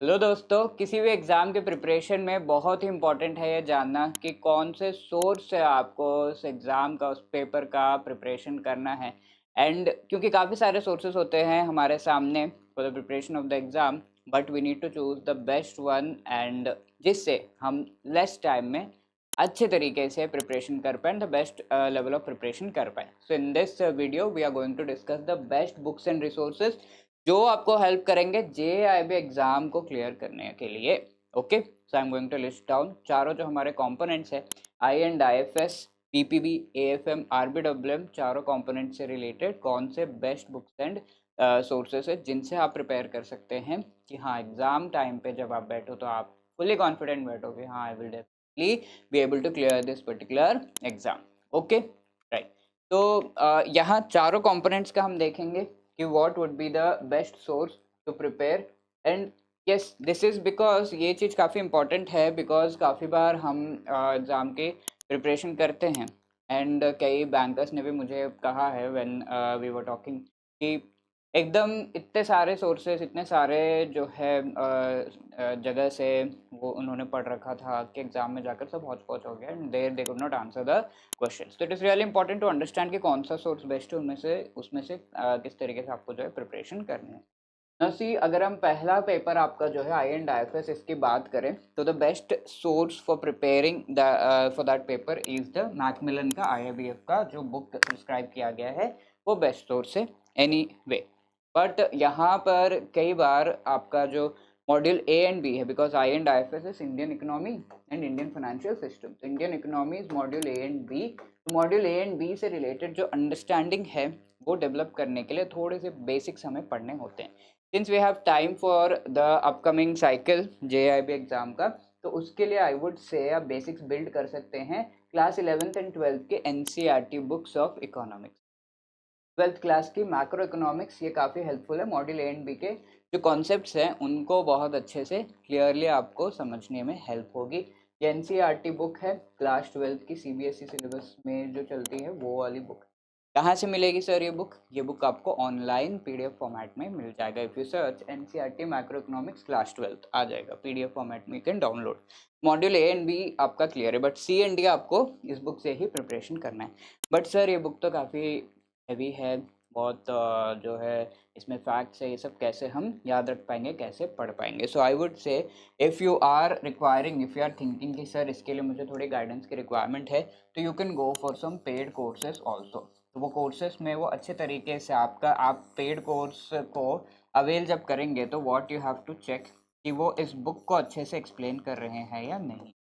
Hello दोस्तों, किसी भी एग्ज़ाम के प्रिपरेशन में बहुत ही इम्पोर्टेंट है ये जानना कि कौन से सोर्स से आपको उस एग्ज़ाम का, उस पेपर का प्रिपरेशन करना है। एंड क्योंकि काफ़ी सारे सोर्सेस होते हैं हमारे सामने for the preparation of the exam, but we need to choose the best one and जिससे हम लेस टाइम में अच्छे तरीके से प्रिपरेशन कर पाएँ, the best level of preparation कर पाएँ। So in this video we are going to discuss the best books and resources जो आपको हेल्प करेंगे जेआईबी एग्जाम को क्लियर करने के लिए। Okay, so I am going to list down चारों जो हमारे कंपोनेंट्स है, I and IFS, PPB, AFM, RBWM, चारों कंपोनेंट से रिलेटेड कौन से बेस्ट बुक्स एंड सोर्सेस है जिनसे आप प्रिपेयर कर सकते हैं कि हाँ एग्जाम टाइम पे जब आप बैठो तो आप फुली कॉन्फिडेंट बैठो कि हाँ I will definitely be able to clear this particular exam. Okay, right. तो यहाँ चारों कंपोनेंट्स का हम देखेंगे कि what would be the best source to prepare and yes this is because ये चीज़ काफ़ी important है because काफ़ी बार हम एग्ज़ाम की प्रिपरेशन करते हैं एंड कई बैंकर्स ने भी मुझे कहा है व्हेन वी वर टॉकिंग कि एकदम इतने सारे सोर्सेस, इतने सारे जो है जगह से वो उन्होंने पढ़ रखा था कि एग्ज़ाम में जाकर सब हौच पौच हो गया and there they could not answer the questions. तो it is really important to understand कि कौन सा सोर्स बेस्ट है उसमें से किस तरीके से आपको जो है प्रिपरेशन करनी है। ना सी अगर हम पहला पेपर आपका जो है आई एंड आईएफएस इसकी बात करें तो the best source for preparing the for that paper is the Macmillan का आईआईबीएफ का जो बुक प्रिस्क्राइब किया गया है वो बेस्ट सोर्स है एनी वे। बट यहाँ पर कई बार आपका जो मॉड्यूल ए एंड बी है, because I and IFS is Indian economy and Indian financial system, तो Indian economy is module A and B. तो मॉड्यूल ए एंड बी से रिलेटेड जो अंडरस्टैंडिंग है वो डेवलप करने के लिए थोड़े से बेसिक्स हमें पढ़ने होते हैं। Since we have time for the upcoming cycle JIB exam का, तो उसके लिए आई वुड से आप बेसिक्स बिल्ड कर सकते हैं क्लास 11th एंड 12th के NCERT books of economics. 12th class की मैक्रो इकोनॉमिक्स ये काफ़ी हेल्पफुल है। मॉड्यूल ए एंड बी के जो कॉन्सेप्ट्स हैं उनको बहुत अच्छे से क्लियरली आपको समझने में हेल्प होगी। ये एनसीईआरटी बुक है, क्लास 12th की सीबीएसई सिलेबस में जो चलती है वो वाली बुक। कहाँ से मिलेगी सर ये बुक? ये बुक आपको ऑनलाइन पीडीएफ फॉर्मेट में मिल जाएगा। If you search NCERT macro economics class 12th आ जाएगा पीडीएफ फॉर्मेट में, you can download. Module A and B आपका क्लियर है, बट सी एंड डी आपको इस बुक से ही प्रिपरेशन करना है। बट सर ये बुक तो काफ़ी हैवी है, बहुत जो है इसमें फैक्ट्स है, ये सब कैसे हम याद रख पाएंगे, कैसे पढ़ पाएंगे? So I would say if you are requiring, if you are thinking कि सर इसके लिए मुझे थोड़ी गाइडेंस की रिक्वायरमेंट है, तो you can go for some paid courses also. तो वो कोर्सेज में वो अच्छे तरीके से आप पेड कोर्स को अवेल जब करेंगे तो what you have to check कि वो इस बुक को अच्छे से एक्सप्लेन कर रहे हैं या नहीं।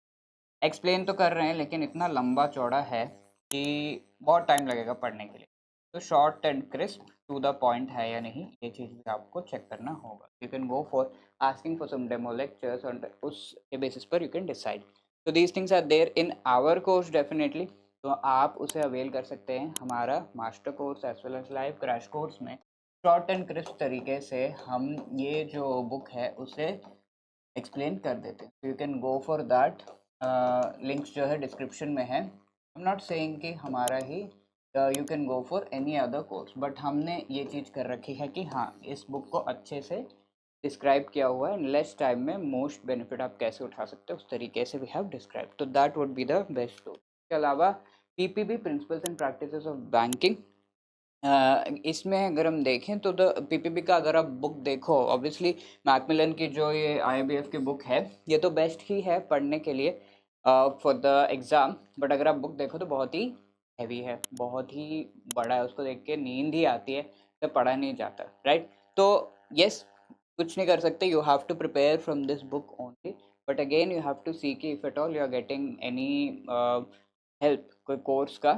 एक्सप्लेन तो कर रहे हैं लेकिन इतना लंबा चौड़ा है कि बहुत टाइम लगेगा पढ़ने के लिए। तो short and crisp to the point है या नहीं, ये चीज़ भी आपको चेक करना होगा। You can go for asking for some demo lectures और उसके बेसिस पर यू कैन डिसाइड। तो these things are there in our course definitely, तो आप उसे अवेल कर सकते हैं हमारा master course as well as live crash course में। शॉर्ट एंड क्रिस्प तरीके से हम ये जो बुक है उसे एक्सप्लेन कर देते हैं। तो you can go for that. Links जो है डिस्क्रिप्शन में है। आई एम नॉट सेइंग कि हमारा ही, you can go for any other course, but हमने ये चीज़ कर रखी है कि हाँ इस बुक को अच्छे से डिस्क्राइब किया हुआ है, लेस टाइम में मोस्ट बेनिफिट आप कैसे उठा सकते हो उस तरीके से वी हैव डिस्क्राइब। तो that would be the best source. इसके अलावा PPB principles and practices of banking, इसमें अगर हम देखें तो द पीपीबी का अगर आप बुक देखो, ऑब्वियसली मैकमिलन की जो ये आईआईबीएफ की बुक है ये तो बेस्ट ही है पढ़ने के लिए फॉर द एग्ज़ाम। बट अगर आप बुक देखो तो बहुत ही हैवी है, बहुत ही बड़ा है, उसको देख के नींद ही आती है तो पढ़ा नहीं जाता, राइट? तो यस, कुछ नहीं कर सकते, you have to prepare from this book only. But again you have to see कि if at all you are getting any help कोई कोर्स का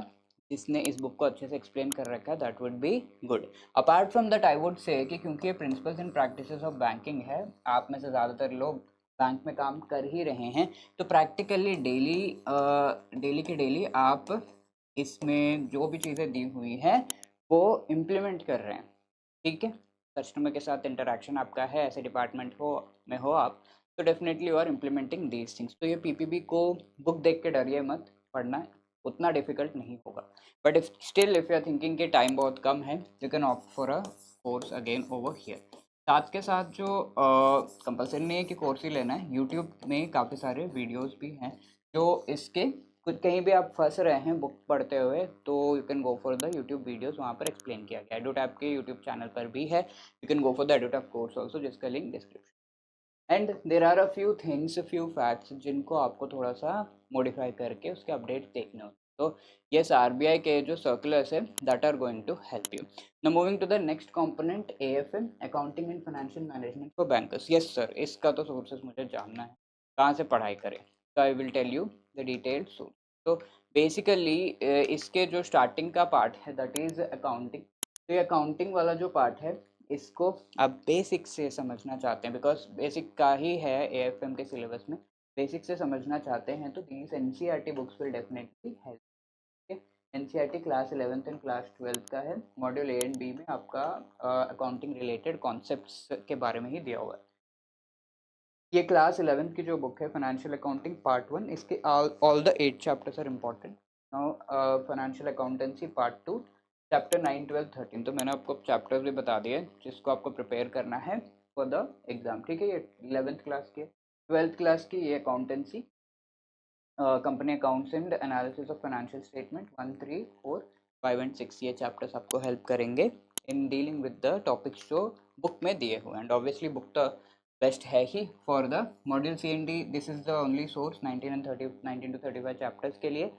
जिसने इस बुक को अच्छे से एक्सप्लेन कर रखा है, that would be good. Apart from that I would से कि क्योंकि ये principles and practices of banking है, आप में से ज़्यादातर लोग बैंक में काम कर ही रहे हैं, तो प्रैक्टिकली डेली की डेली आप इसमें जो भी चीज़ें दी हुई हैं वो इम्प्लीमेंट कर रहे हैं, ठीक है? कस्टमर के साथ इंटरेक्शन आपका है, ऐसे डिपार्टमेंट हो में हो आप, तो definitely you are implementing these things. तो ये पीपीबी को बुक देख के डरिए मत, पढ़ना उतना डिफिकल्ट नहीं होगा। But if still if you are thinking कि टाइम बहुत कम है, you can opt for a course again over here. साथ के साथ जो कंपलसरी नहीं है कि कोर्स ही लेना है, यूट्यूब में काफ़ी सारे वीडियोस भी हैं जो इसके कुछ कहीं भी आप फंस रहे हैं बुक पढ़ते हुए, तो you can go for the YouTube videos, वहाँ पर एक्सप्लेन किया गया। एडोटैप के यूट्यूब चैनल पर भी है, you can go for the Edutap course also, जिसका link description. And there are a few things, few facts जिनको आपको थोड़ा सा मॉडिफाई करके उसके अपडेट देखने होते हैं। तो यस, आरबीआई के जो सर्कुलर्स है that are going to help you. Now moving to the next component, AFM, Accounting and Financial Management for Bankers. Yes sir, इसका तो सोर्सेस मुझे जानना है, कहाँ से पढ़ाई करें, तो I will tell you the detailed source. तो बेसिकली इसके जो स्टार्टिंग का पार्ट है दैट इज अकाउंटिंग। तो ये अकाउंटिंग वाला जो पार्ट है इसको आप बेसिक से समझना चाहते हैं, बिकॉज बेसिक का ही है AFM के सिलेबस में, बेसिक से समझना चाहते हैं तो these NCERT books will definitely help. NCERT class 11th and class 12th का है, मॉड्यूल A एंड B में आपका अकाउंटिंग रिलेटेड कॉन्सेप्ट्स के बारे में ही दिया हुआ है। ये क्लास 11th की जो बुक है फाइनेंशियल अकाउंटिंग पार्ट 1, इसके all the 8 chapters are important. Now financial accountancy part 2, chapter 9, 12, 13। तो मैंने आपको चैप्टर्स भी बता दिए जिसको आपको प्रिपेयर करना है फॉर द एग्जाम, ठीक है। ये 11th क्लास की, 12th क्लास की ये accountancy, company accounts and analysis of financial statement 1, 3, 4, 5 and 6, ये चैप्टर्स आपको हेल्प करेंगे in dealing with the topics जो बुक में दिए हुए हैं। एंड ऑब्वियसली बुक तो बेस्ट है ही for the module C&D, this is the only source 19 and 30, 19 to 35 chapters के लिए।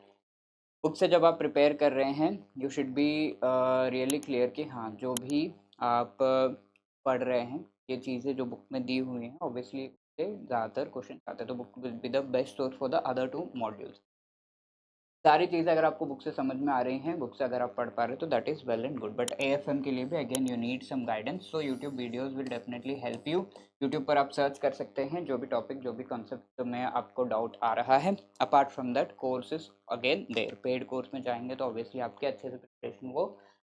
बुक से जब आप प्रिपेयर कर रहे हैं you should be really clear कि हाँ जो भी आप पढ़ रहे हैं ये चीज़ें जो बुक में दी हुई हैं ऑब्वियसली से ज़्यादातर क्वेश्चन आते हैं, तो book will be the best source for the other 2 modules. सारी चीज़ें अगर आपको बुक से समझ में आ रही हैं, बुक से अगर आप पढ़ पा रहे हो तो that is well and good, but AFM के लिए भी again you need some guidance, so YouTube videos will definitely help you. YouTube पर आप सर्च कर सकते हैं जो भी टॉपिक जो भी कॉन्सेप्ट में आपको डाउट आ रहा है। Apart from that courses again there, paid course में जाएंगे तो ऑब्वियसली आपके अच्छे से प्रिपरेशन वो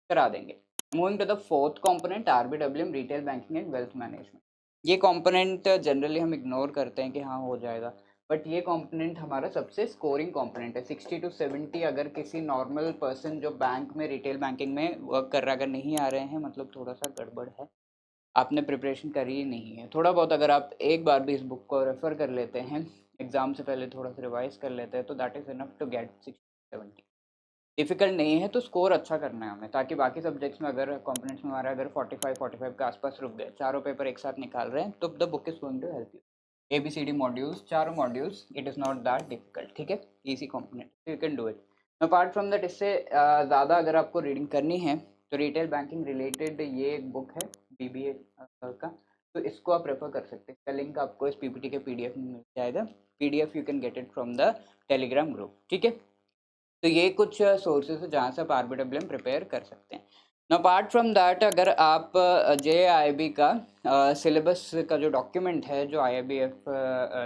करा देंगे। Moving to the fourth component, RBWM, retail banking and wealth management. ये कॉम्पोनेंट जनरली हम इग्नोर करते हैं कि हाँ हो जाएगा, बट ये कंपोनेंट हमारा सबसे स्कोरिंग कंपोनेंट है। 60 to 70 अगर किसी नॉर्मल पर्सन जो बैंक में रिटेल बैंकिंग में वर्क कर रहा, अगर नहीं आ रहे हैं मतलब थोड़ा सा गड़बड़ है, आपने प्रिपरेशन करी ही नहीं है। थोड़ा बहुत अगर आप एक बार भी इस बुक को रेफर कर लेते हैं, एग्जाम से पहले थोड़ा सा रिवाइज कर लेते हैं, तो that is enough to get 60-70। Difficult नहीं है, तो स्कोर अच्छा करना है हमें, ताकि बाकी सब्जेक्ट्स में अगर कॉम्पोनेंट्स में हमारा अगर 45 के आसपास रुक गए, चारों पेपर एक साथ निकाल रहे हैं, तो the book is going to help you. ABCD modules, चारों modules, it is not that difficult, ठीक है, easy component, you can do it. Apart from that, इससे ज़्यादा अगर आपको रीडिंग करनी है तो रिटेल बैंकिंग रिलेटेड ये एक बुक है BBA का, तो इसको आप रेफर कर सकते हैं। इसका लिंक आपको इस PPT के PDF में मिल जाएगा। PDF you can get it from the Telegram group, ठीक है। तो ये कुछ सोर्सेज है जहाँ से आप RBWM प्रिपेयर कर सकते हैं। अपार्ट फ्रॉम दैट, अगर आप JIB का सिलेबस का जो डॉक्यूमेंट है जो IIBF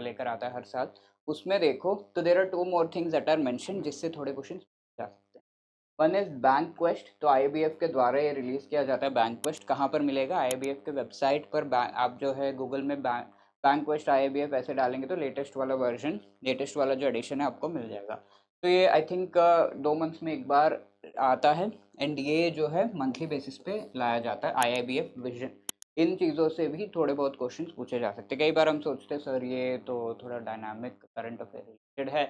लेकर आता है हर साल, उसमें देखो तो there are 2 more things that are mention जिससे थोड़े क्वेश्चन जा सकते हैं। वन इज बैंक क्वेस्ट, तो IIBF के द्वारा ये रिलीज किया जाता है। बैंक क्वेस्ट कहाँ पर मिलेगा? IIBF के वेबसाइट पर। आप जो है गूगल में बैंक क्वेस्ट IIBF ऐसे डालेंगे तो लेटेस्ट वाला वर्जन, लेटेस्ट वाला जो एडिशन है आपको मिल जाएगा। तो ये आई थिंक 2 मंथ्स में एक बार आता है, एंड ये जो है मंथली बेसिस पे लाया जाता है IIBF विजन। इन चीज़ों से भी थोड़े बहुत क्वेश्चंस पूछे जा सकते हैं। कई बार हम सोचते हैं सर ये तो थोड़ा डायनामिक करंट अफेयर रिलेटेड है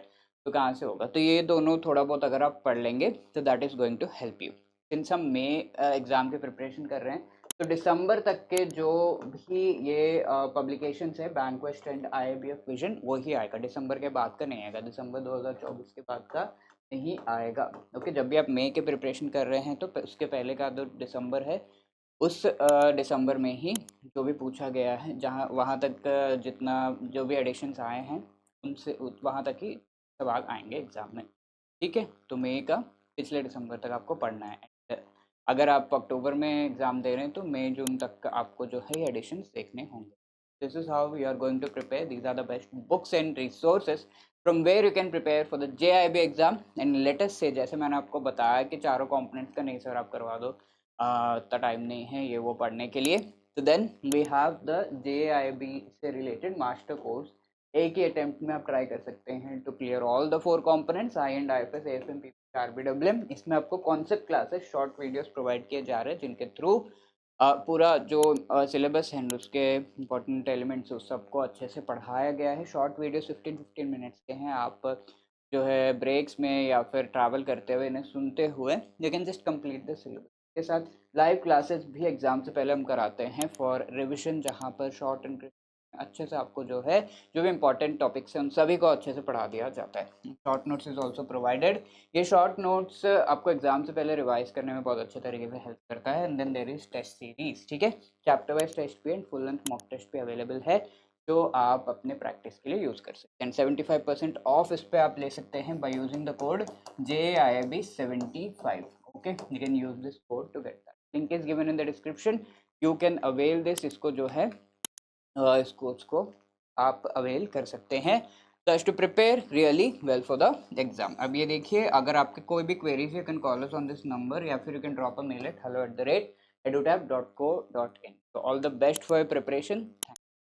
तो कहाँ से होगा, तो ये दोनों थोड़ा बहुत अगर आप पढ़ लेंगे तो that is going to help you. Since हम मई एग्ज़ाम की प्रिपरेशन कर रहे हैं तो दिसंबर तक के जो भी ये पब्लिकेशंस है Bank West and IIBF vision, वही आएगा। दिसंबर के बाद का नहीं आएगा, दिसंबर 2024 के बाद का नहीं आएगा। ओके, जब भी आप मई के प्रिपरेशन कर रहे हैं तो उसके पहले का जो दिसंबर है उस दिसंबर में ही जो भी पूछा गया है, जहाँ वहाँ तक जितना जो भी एडिशंस आए हैं उनसे वहाँ तक ही सवाल आएंगे एग्ज़ाम में, ठीक है। तो मई का पिछले दिसंबर तक आपको पढ़ना है। अगर आप अक्टूबर में एग्ज़ाम दे रहे हैं तो मई जून तक आपको जो है एडिशंस देखने होंगे। This is how we are going to prepare, these are the best books and resources from where you can prepare for the JIB exam. And latest से जैसे मैंने आपको बताया कि चारों कॉम्पोनेंट्स का नहीं सर आप करवा दो, इतना टाइम नहीं है ये वो पढ़ने के लिए, तो then we have the JIB से रिलेटेड मास्टर कोर्स। एक ही अटेम्प्ट में आप ट्राई कर सकते हैं to clear all the 4 components I and IFS, AFM, PPT, RBWM। इसमें आपको concept classes, short videos provide किए जा रहे हैं जिनके थ्रू पूरा जो सिलेबस है उसके इम्पोर्टेंट एलिमेंट्स उस सबको अच्छे से पढ़ाया गया है। शॉर्ट वीडियोस 15-15 मिनट्स के हैं। आप जो है ब्रेक्स में या फिर ट्रैवल करते हुए इन्हें सुनते हुए you can just complete the syllabus. के साथ लाइव क्लासेस भी एग्ज़ाम से पहले हम कराते हैं फॉर रिविजन, जहाँ पर शॉर्ट एंड अच्छे से आपको जो है जो भी इंपॉर्टेंट टॉपिक्स हैं उन सभी को अच्छे से पढ़ा दिया जाता है। Short notes is also provided. ये शॉर्ट नोट्स आपको एग्जाम से पहले रिवाइज करने में बहुत अच्छे तरीके से हेल्प करता है। And then there is test series, ठीक है। चैप्टर वाइज टेस्ट भी and full length mock test भी अवेलेबल है जो आप अपने प्रैक्टिस के लिए यूज़ कर सकते हैं। 75% ऑफ इस पर आप ले सकते हैं by using the code JIIB75। Okay, you can use this code to get that. Link is given in the description, you can avail this. इसको जो है इस कोर्स को आप अवेल कर सकते हैं just to prepare really well for the exam. अब ये देखिए, अगर आपके कोई भी queries, you can call us on this number या फिर you can drop a mail at hello@edutap.co.in। So all the best for your preparation।